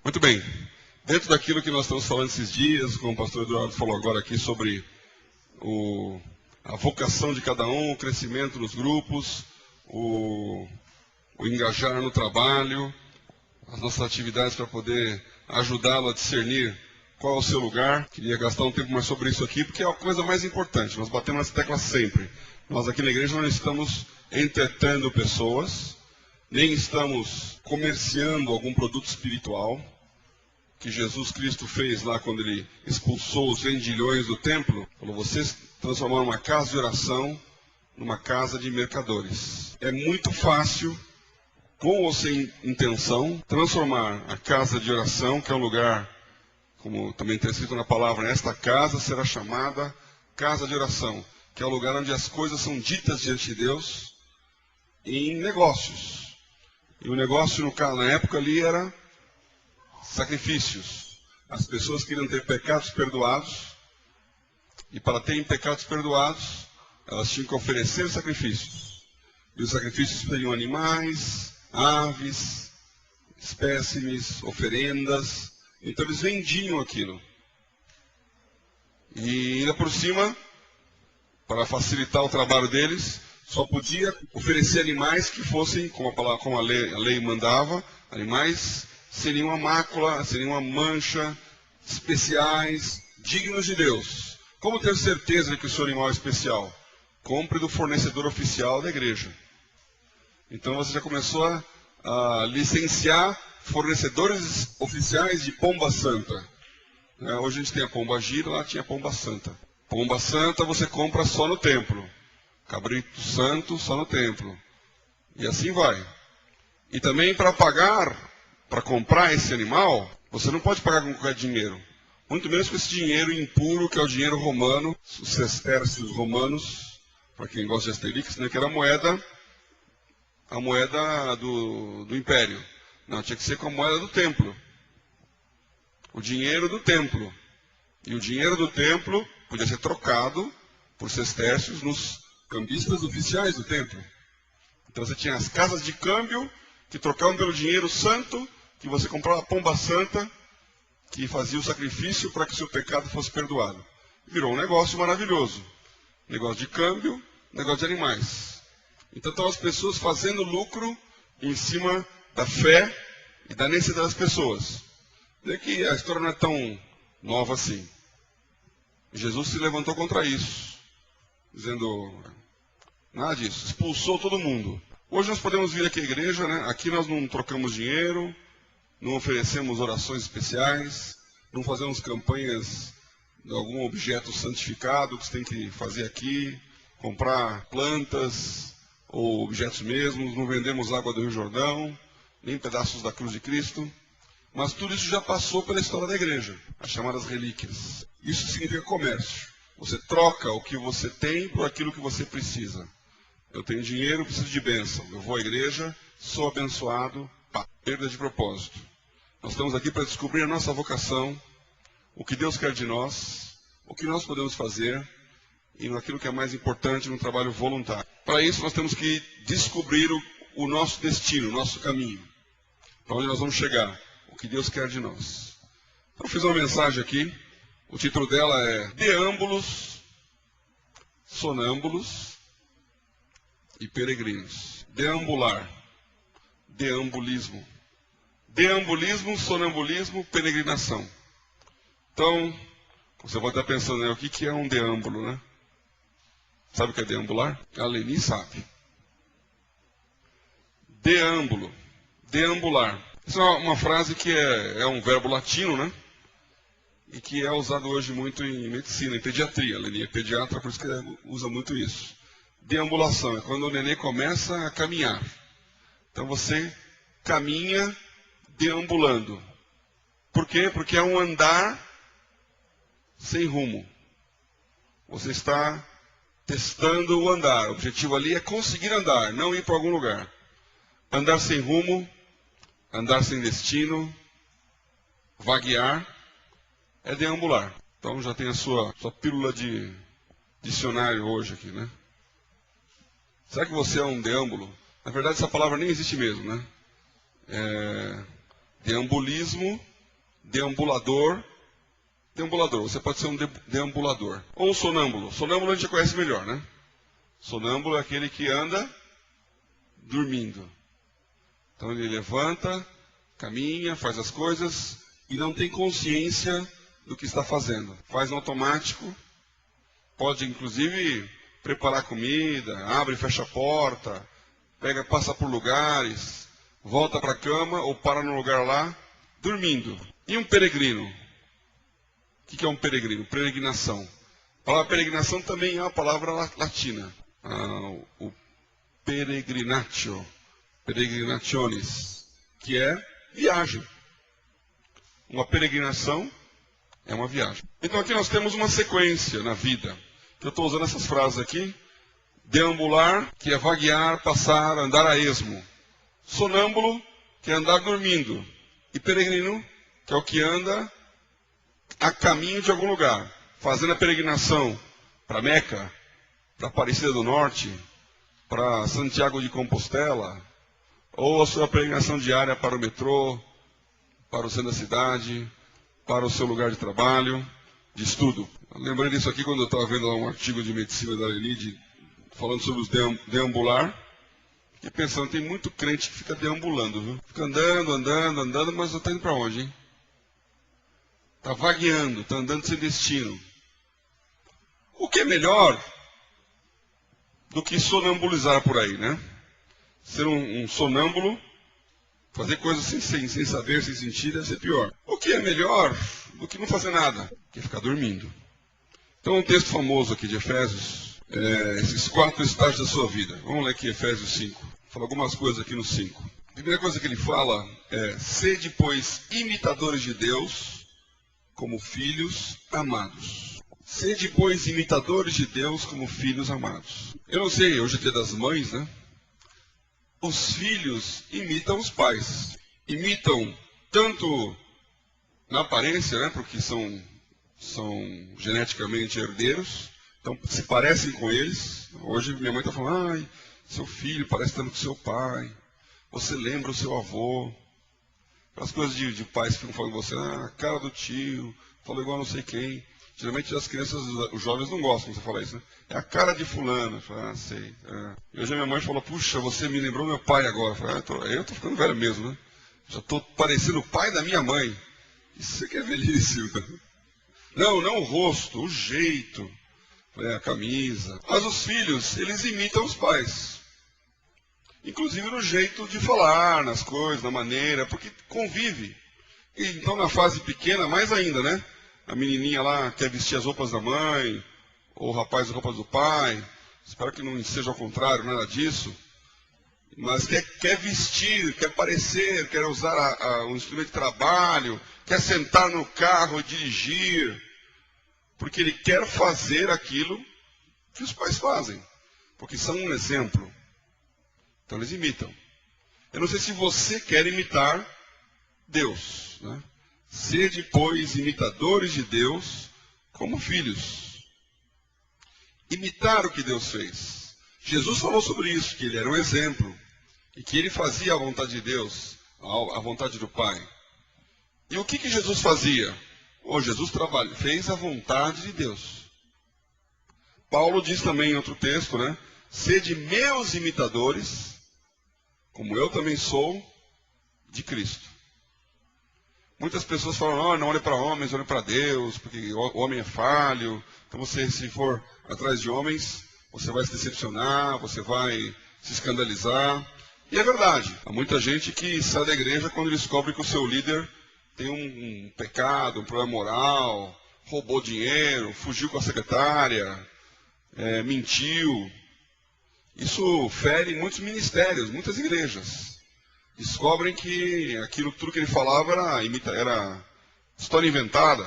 Muito bem. Dentro daquilo que nós estamos falando esses dias, como o pastor Eduardo falou agora aqui sobre a vocação de cada um, o crescimento nos grupos, o engajar no trabalho, as nossas atividades para poder ajudá-lo a discernir qual é o seu lugar. Queria gastar um tempo mais sobre isso aqui, porque é a coisa mais importante. Nós batemos nessa tecla sempre. Nós aqui na igreja não estamos entretendo pessoas, nem estamos comerciando algum produto espiritual, que Jesus Cristo fez lá quando ele expulsou os vendilhões do templo. Falou, vocês transformaram uma casa de oração numa casa de mercadores. É muito fácil, com ou sem intenção, transformar a casa de oração, que é um lugar, como também está escrito na palavra, esta casa será chamada casa de oração, que é o lugar onde as coisas são ditas diante de Deus, em negócios. E o negócio, na época ali, era sacrifícios. As pessoas queriam ter pecados perdoados, e para terem pecados perdoados, elas tinham que oferecer sacrifícios. E os sacrifícios seriam animais, aves, espécimes, oferendas. Então eles vendiam aquilo. E ainda por cima, para facilitar o trabalho deles, só podia oferecer animais que fossem, como a lei mandava, animais sem nenhuma mácula, sem nenhuma mancha, especiais, dignos de Deus. Como ter certeza de que o seu animal é especial? Compre do fornecedor oficial da igreja. Então você já começou a licenciar fornecedores oficiais de pomba santa. Hoje a gente tem a pomba gira, lá tinha a pomba santa. Pomba santa você compra só no templo. Cabrito santo só no templo. E assim vai. E também para comprar esse animal, você não pode pagar com qualquer dinheiro. Muito menos com esse dinheiro impuro, que é o dinheiro romano, os sestércios romanos, para quem gosta de asterix, que era a moeda do império. Não, tinha que ser com a moeda do templo. O dinheiro do templo. E o dinheiro do templo podia ser trocado por sestércios nos cambistas oficiais do templo. Então você tinha as casas de câmbio que trocavam pelo dinheiro santo, que você comprava a pomba santa, que fazia o sacrifício para que o seu pecado fosse perdoado. Virou um negócio maravilhoso. Negócio de câmbio, negócio de animais. Então estão as pessoas fazendo lucro em cima da fé e da necessidade das pessoas. Vê que a história não é tão nova assim. Jesus se levantou contra isso, dizendo, nada disso, expulsou todo mundo. Hoje nós podemos vir aqui à igreja, Aqui nós não trocamos dinheiro, não oferecemos orações especiais, não fazemos campanhas de algum objeto santificado que você tem que fazer aqui, comprar plantas ou objetos mesmos, não vendemos água do Rio Jordão, nem pedaços da cruz de Cristo. Mas tudo isso já passou pela história da igreja, as chamadas relíquias. Isso significa comércio. Você troca o que você tem por aquilo que você precisa. Eu tenho dinheiro, preciso de bênção. Eu vou à igreja, sou abençoado, perda de propósito. Nós estamos aqui para descobrir a nossa vocação, o que Deus quer de nós, o que nós podemos fazer, e naquilo que é mais importante, no trabalho voluntário. Para isso nós temos que descobrir o nosso destino, o nosso caminho. Para onde nós vamos chegar, o que Deus quer de nós. Então eu fiz uma mensagem aqui, o título dela é Deâmbulos, Sonâmbulos e Peregrinos. Deambular, deambulismo. Deambulismo, sonambulismo, peregrinação. Então, você pode estar pensando, o que é um deâmbulo, né? Sabe o que é deambular? A Leni sabe. Deâmbulo, deambular. Essa é uma frase que é um verbo latino, né? E que é usado hoje muito em medicina, em pediatria. A Leni é pediatra, por isso que usa muito isso. Deambulação é quando o nenê começa a caminhar. Então você caminha deambulando. Por quê? Porque é um andar sem rumo. Você está testando o andar. O objetivo ali é conseguir andar, não ir para algum lugar. Andar sem rumo, andar sem destino, vaguear, é deambular. Então já tem a sua pílula de dicionário hoje aqui, né? Será que você é um deâmbulo? Na verdade essa palavra nem existe mesmo, né? Deambulismo deambulador. Deambulador, você pode ser um deambulador. Ou um sonâmbulo. Sonâmbulo a gente já conhece melhor, né? Sonâmbulo é aquele que anda dormindo. Então ele levanta, caminha, faz as coisas e não tem consciência do que está fazendo. Faz no automático, pode inclusive preparar comida, abre e fecha a porta, passa por lugares, volta para a cama ou para no lugar lá, dormindo. E um peregrino? O que é um peregrino? Peregrinação. A palavra peregrinação também é uma palavra latina. O peregrinatio, peregrinationes, que é viagem. Uma peregrinação é uma viagem. Então aqui nós temos uma sequência na vida. Eu estou usando essas frases aqui. Deambular, que é vaguear, passar, andar a esmo. Sonâmbulo, que é andar dormindo. E peregrino, que é o que anda a caminho de algum lugar. Fazendo a peregrinação para Meca, para Aparecida do Norte, para Santiago de Compostela, ou a sua peregrinação diária para o metrô, para o centro da cidade, para o seu lugar de trabalho, de estudo. Lembrei disso aqui quando eu estava vendo um artigo de medicina da Lenide, falando sobre os deambular, e pensando, tem muito crente que fica deambulando, viu? Fica andando, mas está indo para onde, hein? Está vagueando, está andando sem destino. O que é melhor do que sonambulizar por aí, né? Ser um sonâmbulo, fazer coisas sem saber, sem sentir, deve ser pior. O que é melhor do que não fazer nada, que é ficar dormindo. Então, um texto famoso aqui de Efésios, esses 4 estágios da sua vida. Vamos ler aqui Efésios 5. Fala algumas coisas aqui no 5. A primeira coisa que ele fala é: sede, pois, imitadores de Deus, como filhos amados. Sede, pois, imitadores de Deus como filhos amados. Eu não sei, hoje é dia das mães, né? Os filhos imitam os pais. Imitam tanto na aparência, né? Porque são geneticamente herdeiros. Então se parecem com eles. Hoje minha mãe está falando, ai, seu filho parece tanto com seu pai. Você lembra o seu avô. Aquelas coisas de pais que ficam falando com você, a cara do tio, falou igual não sei quem. Geralmente as crianças, os jovens não gostam de você falar isso, né? É a cara de fulano. Eu falo, sei. E hoje a minha mãe falou, puxa, você me lembrou meu pai agora. Eu falei, eu tô ficando velho mesmo, né? Já estou parecendo o pai da minha mãe. Isso aqui é velhice. Não o rosto, o jeito, a camisa. Mas os filhos, eles imitam os pais. Inclusive no jeito de falar, nas coisas, na maneira, porque convive. E, então na fase pequena, mais ainda, né? A menininha lá quer vestir as roupas da mãe, ou o rapaz as roupas do pai. Espero que não seja ao contrário, nada disso. Mas quer vestir, quer parecer, quer usar um instrumento de trabalho, quer sentar no carro e dirigir. Porque ele quer fazer aquilo que os pais fazem. Porque são um exemplo. Então eles imitam. Eu não sei se você quer imitar Deus, né? Sede, pois, imitadores de Deus como filhos. Imitar o que Deus fez. Jesus falou sobre isso, que ele era um exemplo. E que ele fazia a vontade de Deus, a vontade do Pai. E o que Jesus fazia? Jesus fez a vontade de Deus. Paulo diz também em outro texto, né? Sede meus imitadores, como eu também sou de Cristo. Muitas pessoas falam, não olhe para homens, olhe para Deus, porque o homem é falho. Então você, se for atrás de homens, você vai se decepcionar, você vai se escandalizar. E é verdade, há muita gente que sai da igreja quando descobre que o seu líder tem um pecado, um problema moral, roubou dinheiro, fugiu com a secretária, mentiu. Isso fere muitos ministérios, muitas igrejas. Descobrem que tudo que ele falava era história inventada.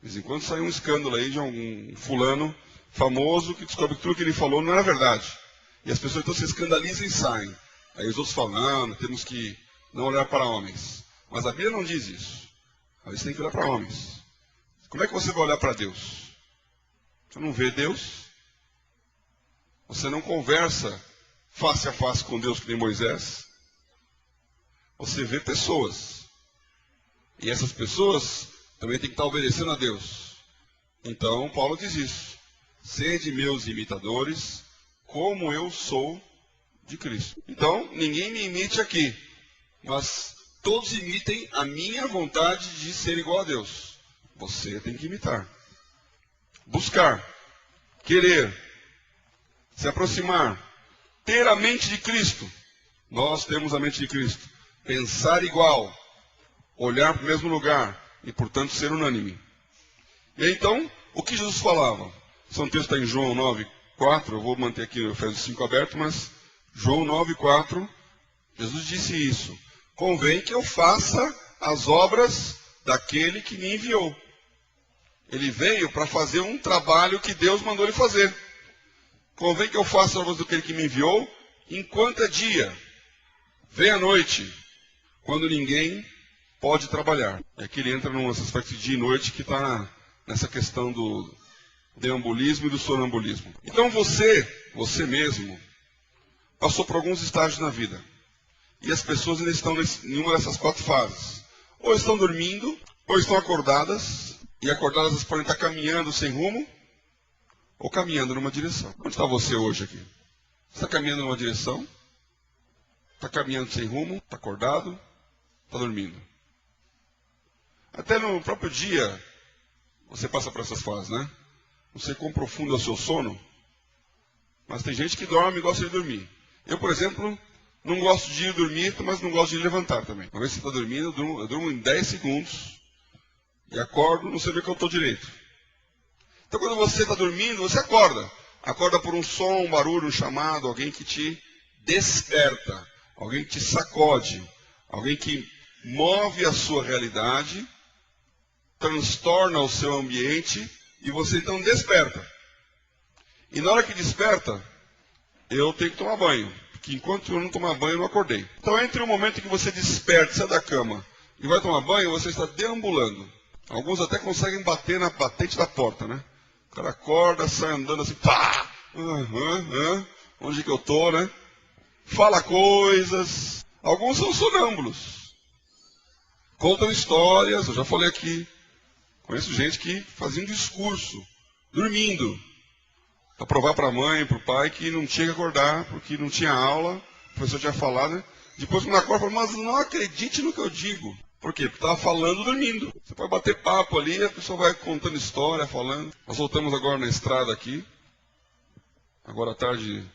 De vez em quando sai um escândalo aí de algum fulano famoso que descobre que tudo que ele falou não era verdade. E as pessoas então se escandalizam e saem. Aí os outros falam, não, temos que não olhar para homens. Mas a Bíblia não diz isso. Aí você tem que olhar para homens. Como é que você vai olhar para Deus? Você não vê Deus? Você não conversa face a face com Deus que nem Moisés? Você vê pessoas. E essas pessoas também têm que estar obedecendo a Deus. Então, Paulo diz isso. Sede meus imitadores, como eu sou de Cristo. Então, ninguém me imite aqui, mas todos imitem a minha vontade de ser igual a Deus. Você tem que imitar. Buscar, querer, se aproximar, ter a mente de Cristo. Nós temos a mente de Cristo. Pensar igual, olhar para o mesmo lugar e, portanto, ser unânime. E então, o que Jesus falava? Esse texto está em João 9:4, eu vou manter aqui o Efésios 5 aberto, mas João 9:4, Jesus disse isso. Convém que eu faça as obras daquele que me enviou. Ele veio para fazer um trabalho que Deus mandou ele fazer. Convém que eu faça as obras daquele que me enviou, enquanto é dia. Vem à noite, quando ninguém pode trabalhar. E aqui ele entra num aspecto de dia e noite que está nessa questão do deambulismo e do sonambulismo. Então você mesmo, passou por alguns estágios na vida. E as pessoas ainda estão em uma dessas 4 fases. Ou estão dormindo, ou estão acordadas. E acordadas elas podem estar caminhando sem rumo, ou caminhando numa direção. Onde está você hoje aqui? Você está caminhando numa direção? Está caminhando sem rumo? Está acordado? Está dormindo? Até no próprio dia, você passa por essas fases, né? Não sei quão profundo é o seu sono, mas tem gente que dorme e gosta de dormir. Eu, por exemplo, não gosto de ir dormir, mas não gosto de levantar também. Uma vez que você está dormindo, eu durmo em 10 segundos e acordo, não sei ver que eu estou direito. Então, quando você está dormindo, você acorda. Acorda por um som, um barulho, um chamado, alguém que te desperta, alguém que te sacode, alguém que move a sua realidade, transtorna o seu ambiente e você então desperta. E na hora que desperta, eu tenho que tomar banho. Porque enquanto eu não tomar banho, eu não acordei. Então, entre o momento que você desperta, sai da cama e vai tomar banho, você está deambulando. Alguns até conseguem bater na batente da porta, né? O cara acorda, sai andando assim, pá! Onde que eu estou, né? Fala coisas. Alguns são sonâmbulos. Contam histórias, eu já falei aqui. Conheço gente que fazia um discurso, dormindo, para provar para a mãe, para o pai, que não tinha que acordar, porque não tinha aula, o professor tinha falado, né? Depois, quando acorda, fala, mas não acredite no que eu digo. Por quê? Porque estava falando dormindo. Você pode bater papo ali, a pessoa vai contando história, falando. Nós voltamos agora na estrada aqui, agora à tarde,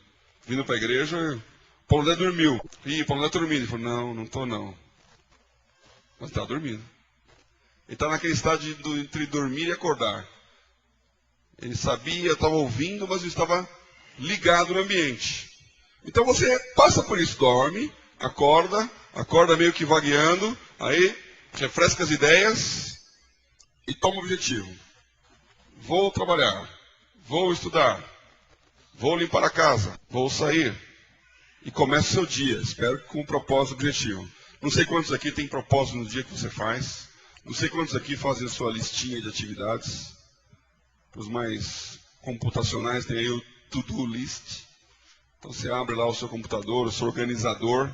vindo para a igreja, o Paulo André dormiu. Ih, o Paulo André está dormindo. Ele falou, não estou não. Mas está dormindo. Ele está naquele estado entre dormir e acordar. Ele sabia, estava ouvindo, mas não estava ligado no ambiente. Então você passa por isso, dorme, acorda meio que vagueando, aí refresca as ideias e toma o objetivo. Vou trabalhar, vou estudar, vou limpar a casa, vou sair. E começa o seu dia, espero que com um propósito objetivo. Não sei quantos aqui têm propósito no dia que você faz. Não sei quantos aqui fazem a sua listinha de atividades. Os mais computacionais tem aí o to-do list. Então você abre lá o seu computador, o seu organizador,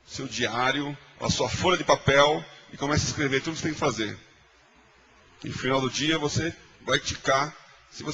seu diário, a sua folha de papel e começa a escrever tudo que você tem que fazer. E no final do dia você vai ticar se você